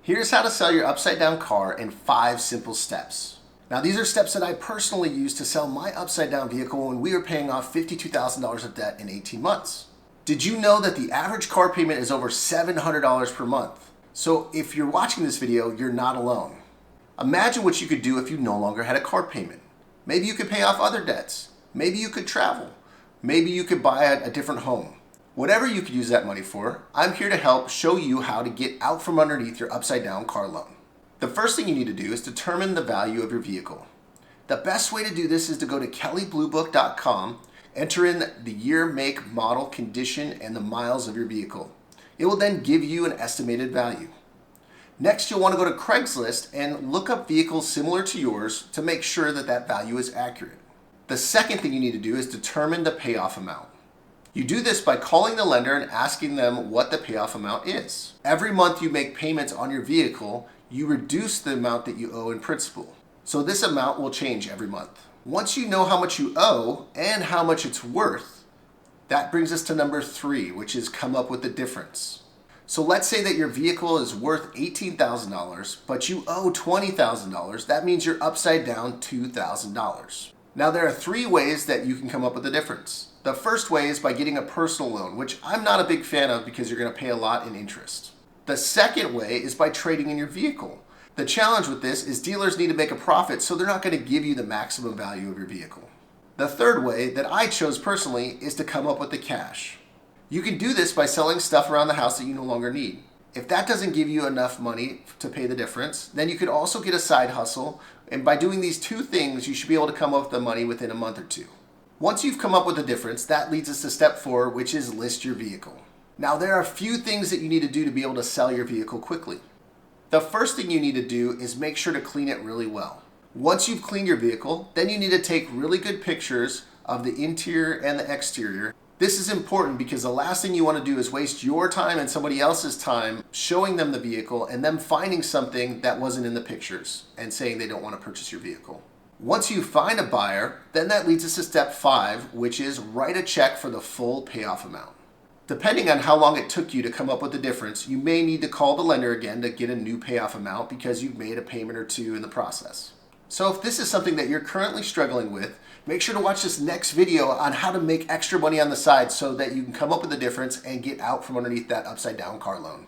Here's how to sell your upside down car in 5 simple steps. Now these are steps that I personally used to sell my upside down vehicle when we were paying off $52,000 of debt in 18 months. Did you know that the average car payment is over $700 per month? So if you're watching this video, you're not alone. Imagine what you could do if you no longer had a car payment. Maybe you could pay off other debts. Maybe you could travel. Maybe you could buy a different home. Whatever you could use that money for, I'm here to help show you how to get out from underneath your upside down car loan. The first thing you need to do is determine the value of your vehicle. The best way to do this is to go to kellybluebook.com, enter in the year, make, model, condition, and the miles of your vehicle. It will then give you an estimated value. Next, you'll want to go to Craigslist and look up vehicles similar to yours to make sure that that value is accurate. The second thing you need to do is determine the payoff amount. You do this by calling the lender and asking them what the payoff amount is. Every month you make payments on your vehicle, you reduce the amount that you owe in principal. So this amount will change every month. Once you know how much you owe and how much it's worth, that brings us to number 3, which is come up with the difference. So let's say that your vehicle is worth $18,000, but you owe $20,000. That means you're upside down $2,000. Now there are 3 ways that you can come up with the difference. The first way is by getting a personal loan, which I'm not a big fan of because you're going to pay a lot in interest. The second way is by trading in your vehicle. The challenge with this is dealers need to make a profit, so they're not going to give you the maximum value of your vehicle. The third way that I chose personally is to come up with the cash. You can do this by selling stuff around the house that you no longer need. If that doesn't give you enough money to pay the difference, then you could also get a side hustle, and by doing these 2 things, you should be able to come up with the money within a month or 2. Once you've come up with a difference, that leads us to step 4, which is list your vehicle. Now there are a few things that you need to do to be able to sell your vehicle quickly. The first thing you need to do is make sure to clean it really well. Once you've cleaned your vehicle, then you need to take really good pictures of the interior and the exterior. This is important because the last thing you want to do is waste your time and somebody else's time showing them the vehicle and them finding something that wasn't in the pictures and saying they don't want to purchase your vehicle. Once you find a buyer, then that leads us to step 5, which is write a check for the full payoff amount. Depending on how long it took you to come up with the difference, you may need to call the lender again to get a new payoff amount because you've made a payment or 2 in the process. So if this is something that you're currently struggling with, make sure to watch this next video on how to make extra money on the side so that you can come up with the difference and get out from underneath that upside down car loan.